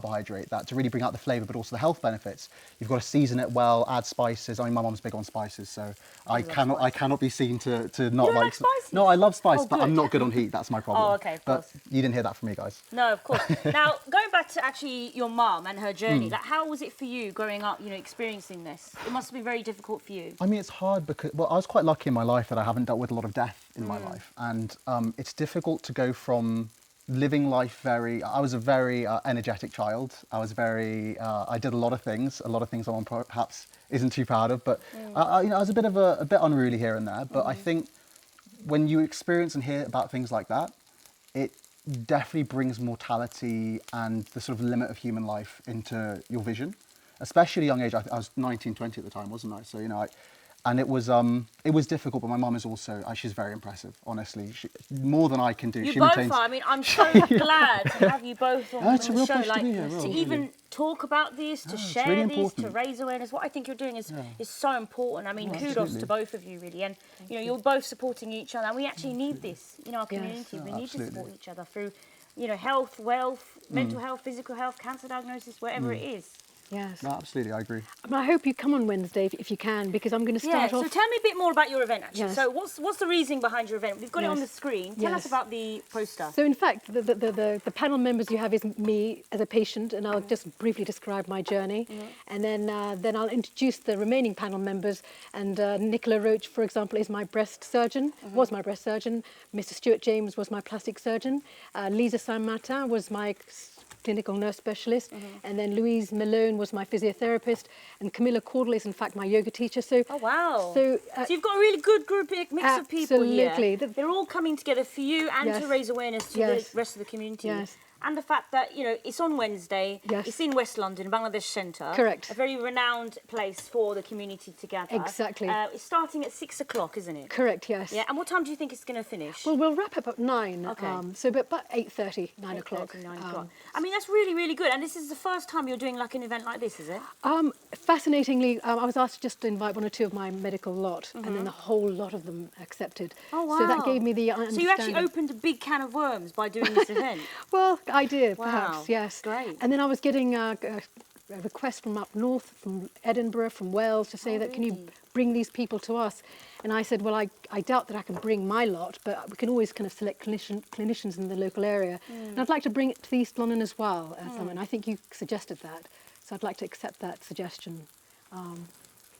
carbohydrate that to really bring out the flavour, but also the health benefits. You've got to season it well, add spices. I mean, my mum's big on spices, so I cannot be seen to not you don't like spices? No, I love spice, Oh, but I'm not good on heat. That's my problem. Oh, okay, of course. But you didn't hear that from me, guys. No, of course. Now, going back to actually your mum and her journey, like, how was it for you growing up, you know, experiencing this? It must be very difficult for you. I mean, it's hard because, well, I was quite lucky in my life that I haven't dealt with a lot of death in my life. And it's difficult to go from living life I was a very energetic child. I did a lot of things my mum perhaps isn't too proud of, but you know, I was a bit unruly here and there. But I think when you experience and hear about things like that, it definitely brings mortality and the sort of limit of human life into your vision, especially at a young age. I was 19, 20 at the time, wasn't I? So, you know, and it was difficult, but my mum is also, she's very impressive, honestly. More than I can do. You She both maintains... are. I mean, I'm so glad to have you both on, it's a the real show. pleasure to Like, be here, to even talk about this, to share really this, to important. raise awareness. What I think you're doing is so important. I mean, kudos absolutely. to both of you, really. And, you know, you're both supporting each other. And we actually need this in our community. We need to support each other through, you know, health, wealth, mental health, physical health, cancer diagnosis, wherever it is. Yes. No, absolutely, I agree. I hope you come on Wednesday if you can, because I'm going to start off. So tell me a bit more about your event, actually. Yes. So what's the reasoning behind your event? We've got it on the Yes. screen. Tell us Yes. about the poster. So in fact, the panel members you have is me as a patient, and I'll just briefly describe my journey, and then I'll introduce the remaining panel members. And Nicola Roach, for example, is my breast surgeon, was my breast surgeon. Mr. Stuart James was my plastic surgeon. Lisa Saint-Martin was my clinical nurse specialist, and then Louise Malone was my physiotherapist, and Camilla Caudle is in fact my yoga teacher. So, Oh, wow. So, So you've got a really good group, mix of people here. absolutely. They're all coming together for you and Yes. to raise awareness to Yes. the rest of the community. Yes. And the fact that, you know, it's on Wednesday, Yes. it's in West London, Bangladesh Centre. Correct. A very renowned place for the community to gather. Exactly. It's starting at 6 o'clock, isn't it? correct, yes. Yeah, and what time do you think it's going to finish? Well, we'll wrap up at 9. Okay. So but about 8:30, 9 o'clock. 9 o'clock. I mean, that's really, really good. And this is the first time you're doing like an event like this, is it? Fascinatingly, I was asked just to invite one or two of my medical lot, and then the whole lot of them accepted. Oh, wow. So that gave me the So understanding. you actually opened a big can of worms by doing this event. Well, I did, Wow. perhaps, yes. Great. And then I was getting a request from up north, from Edinburgh, from Wales, to say that, can you bring these people to us? And I said, well, I doubt that I can bring my lot, but we can always kind of select clinicians in the local area. And I'd like to bring it to East London as well, and I think you suggested that. So I'd like to accept that suggestion.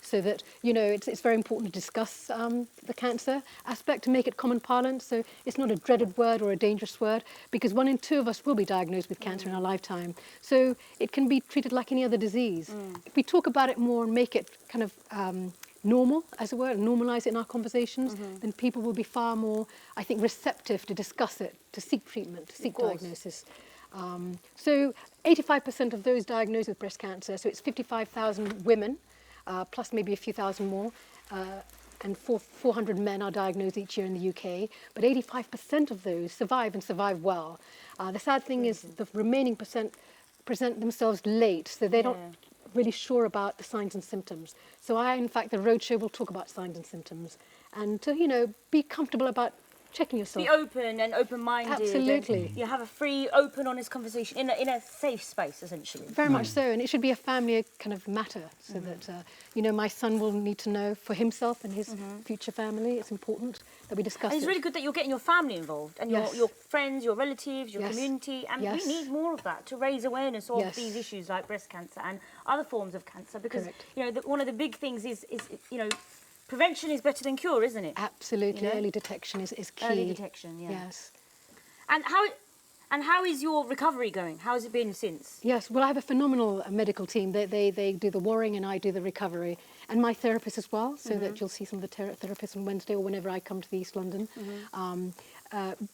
So that, you know, it's very important to discuss the cancer aspect, to make it common parlance, so it's not a dreaded word or a dangerous word, because 1 in 2 of us will be diagnosed with cancer in our lifetime. So it can be treated like any other disease. If we talk about it more and make it kind of normal, as it were, normalise it in our conversations, then people will be far more, I think, receptive to discuss it, to seek treatment, to seek diagnosis. So 85% of those diagnosed with breast cancer, so it's 55,000 women, plus maybe a few thousand more, and 400 men are diagnosed each year in the UK, but 85% of those survive and survive well. The sad thing is the remaining percent present themselves late, so they're not really sure about the signs and symptoms. So in fact, the roadshow will talk about signs and symptoms, and to, you know, be comfortable about checking yourself. Be open and open-minded. Absolutely. And you have a free, open, honest conversation in a safe space, essentially. Very much so, and it should be a family kind of matter, so that, you know, my son will need to know for himself and his future family. It's important that we discuss And it's it. really good that you're getting your family involved and Yes. your friends, your relatives, your Yes. community, and Yes. we need more of that to raise awareness of Yes. these issues like breast cancer and other forms of cancer, because Correct. you know one of the big things is you know, prevention is better than cure, isn't it? Absolutely, You know? early detection is key. Early detection, yeah. Yes. And how is your recovery going? How has it been since? Yes, well, I have a phenomenal medical team. They do the warring and I do the recovery. And my therapist as well, so that you'll see some of the therapists on Wednesday or whenever I come to the East London.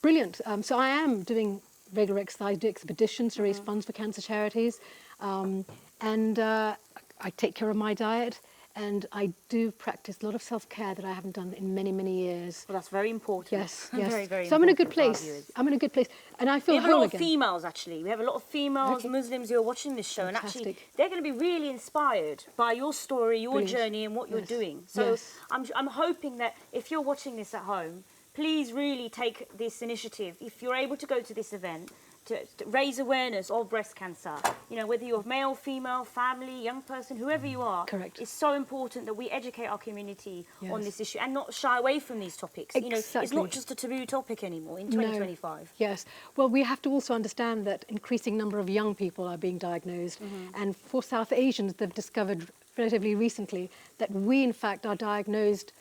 Brilliant. So I am doing regular exercise, do expeditions to raise funds for cancer charities. And I take care of my diet. And I do practice a lot of self-care that I haven't done in many, many years. Well, that's very important. Yes, yes. Very, very so I'm in a good important for our place. viewers. I'm in a good place. And I feel We have a whole lot of again. females, actually. We have a lot of females, Okay. Muslims who are watching this show, and actually Fantastic. they're going to be really inspired by your story, your Brilliant. journey, and what you're Yes. doing. So Yes. I'm hoping that if you're watching this at home, please really take this initiative. If you're able to go to this event, to raise awareness of breast cancer. You know, whether you're male, female, family, young person, whoever you are. Correct. It's so important that we educate our community on Yes. this issue and not shy away from these topics. You know, it's Exactly. not just a taboo topic anymore in No. 2025. Yes. Well, we have to also understand that increasing number of young people are being diagnosed. And for South Asians, they've discovered relatively recently that we, in fact, are diagnosed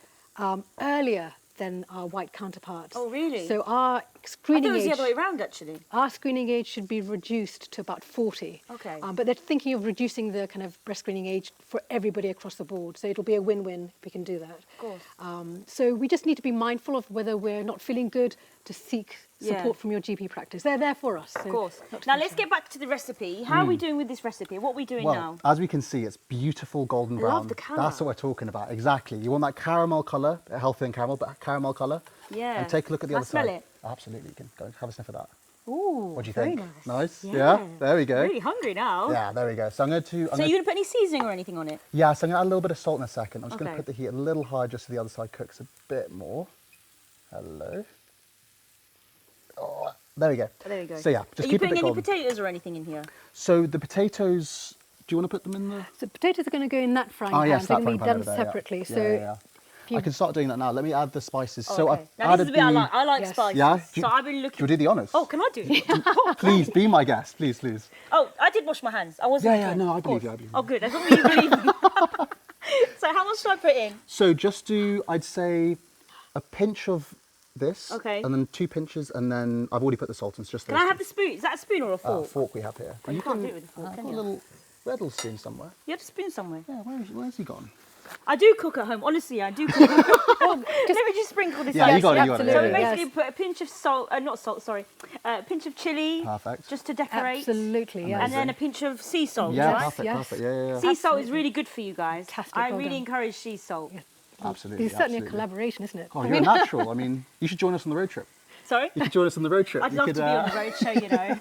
earlier than our white counterparts. Oh, really? So our I thought screening it was age... the other way around, actually. Our screening age should be reduced to about 40. Okay. But they're thinking of reducing the kind of breast screening age for everybody across the board. So it'll be a win-win if we can do that. Of course. So we just need to be mindful of whether we're not feeling good to seek support Yeah. from your GP practice. They're there for us. Of course. Now let's get back to the recipe. How are we doing with this recipe? What are we doing Well, now? as we can see, it's beautiful golden I brown. love the colour. That's what we're talking about. Exactly. You want that caramel colour, healthy and caramel, but caramel colour. Yeah. And take a look at the Can I other smell side. it? Absolutely. You can go and have a sniff of that. Ooh, What do you very think? nice. Yeah. There we go. Really hungry now. Yeah, there we go. So I'm going to. So you're gonna put any seasoning or anything on it? Yeah, so I'm going to add a little bit of salt in a second. I'm just going Okay. to put the heat a little higher just so the other side cooks a bit more. Hello. Oh, there we go. There we go. So yeah, just Are you keep it a putting bit any golden. potatoes or anything in here? So the potatoes, do you want to put them in the... So potatoes are going to go in that frying Oh pan. yes, They're that going to frying be pan done over there, separately. yeah. So Yeah. you- I can start doing that now. Let me add the spices. So okay. I've Now this added is the bit I like. I like Yes. spices. Yeah? So I've been looking. Do you do the honours? Oh, can I do it? Please, be my guest. Please, please. Oh, I did wash my hands. I wasn't. Yeah, looking, no, I of believe course. you, I believe Oh, you. good. As long as you believe me. So how much should I put in? So just do, I'd say, a pinch of this. Okay. And then 2 pinches, and then I've already put the salt in. It's just Can those I two. have the spoon? Is that a spoon or a fork? Fork we have here. You can't do it with a fork, I've can got a you? little red little spoon somewhere. You have a spoon somewhere. Yeah, where's he gone? I do cook at home. Honestly, I do cook. At home. Let me just sprinkle this. Yeah, on. you got it, you got it, absolutely. So yeah, we yeah. basically put a pinch of salt, not salt, sorry, a pinch of chili, Perfect. just to decorate, absolutely, yes. and then a pinch of sea salt. Yeah, right? perfect, yes. perfect. Yeah. Sea salt is Absolutely. really good for you guys. Fantastic, I well really done. encourage sea salt. Absolutely. It's certainly a absolutely. collaboration, isn't it? Oh, you're a natural. I mean, you should join us on the road trip. Sorry? You could join us on the road trip. I'd You love could, to be on the road show, you know.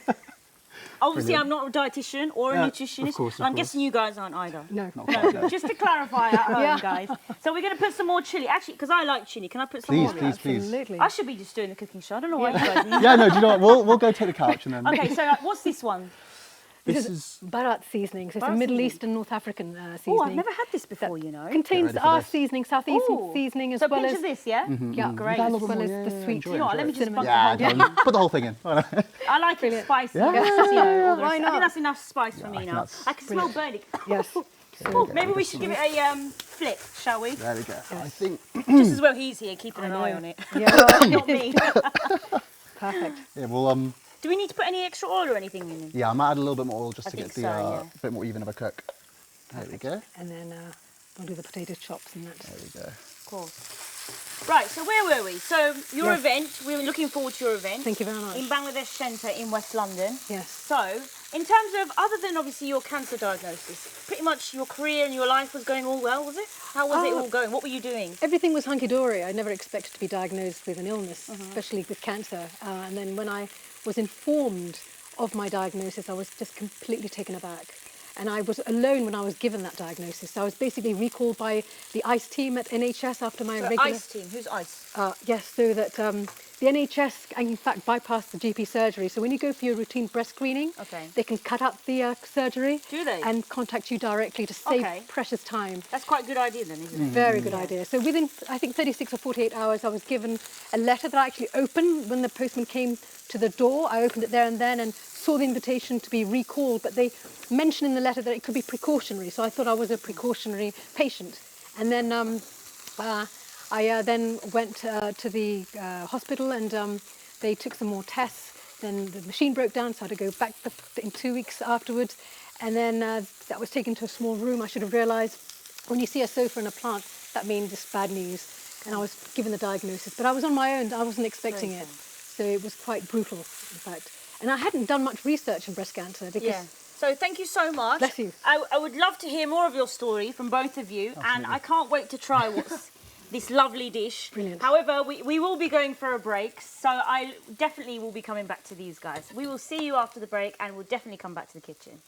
Obviously, Brilliant. I'm not a dietitian or a Yeah, nutritionist. of course, of and I'm course. guessing you guys aren't either. No. Not quite, no. Just to clarify at home, Yeah. guys. So we're going to put some more chili. Actually, because I like chili. Can I put some Please, more? please, please. Absolutely. I should be just doing the cooking show. I don't know why you guys need Yeah, no, do you know what? We'll go take the couch and then. Okay, so what's this one? This is. Barat seasoning. So it's a Barat Middle seasoning. Eastern, North African seasoning. Oh, I've never had this before, you know. Contains ready for our this. seasoning, South Asian Ooh. seasoning, as So a well pinch as of this, yeah? yeah, Great. as Little well more, as yeah, the yeah, sweet. enjoy You know what, let me just cinnamon. bump Yeah, it home. don't- put the whole thing in. I like it Brilliant. spicy. Yeah. You know, all the Why rest. I not? think that's enough spice for I me think now. that's I can smell burning. Yes. Oh, maybe we should give it a flip, shall we? There we go. I think. Just as well he's here, keeping an eye on it. Yeah, Not me. perfect. Yeah, well, Do we need to put any extra oil or anything in it? yeah, I might add a little bit more oil just I to get think the so, yeah. bit more even of a cook. There we go. And then we'll do the potato chops and that. There we go. Of course. Right, so where were we? So your Yes. event, we were looking forward to your event. Thank you very much. In Bangladesh Centre in West London. Yes. So, in terms of, other than obviously your cancer diagnosis, pretty much your career and your life was going all well, was it? How was it all going? What were you doing? Everything was hunky-dory. I never expected to be diagnosed with an illness, especially with cancer. And then when I was informed of my diagnosis, I was just completely taken aback. And I was alone when I was given that diagnosis. So I was basically recalled by the ICE team at NHS after my So regular... ICE team, who's ICE? Yes, so that the NHS can in fact bypass the GP surgery. So when you go for your routine breast screening, Okay. they can cut out the surgery. Do they? And contact you directly to save Okay. precious time. That's quite a good idea then, isn't it? Very good idea. So within, I think, 36 or 48 hours, I was given a letter that I actually opened when the postman came to the door. I opened it there and then and saw the invitation to be recalled, but they mentioned in the letter that it could be precautionary. So I thought I was a precautionary patient. And then I then went to the hospital and they took some more tests. Then the machine broke down, so I had to go back in 2 weeks afterwards. And then that was taken to a small room. I should have realised when you see a sofa in a plant, that means it's bad news. And I was given the diagnosis. But I was on my own. I wasn't expecting Very it. So it was quite brutal, in fact. And I hadn't done much research on breast cancer because Yeah. So thank you so much. Bless you. I would love to hear more of your story from both of you, and I can't wait to try what's this lovely dish. Brilliant. However, we will be going for a break, so I definitely will be coming back to these guys. We will see you after the break, and we'll definitely come back to the kitchen.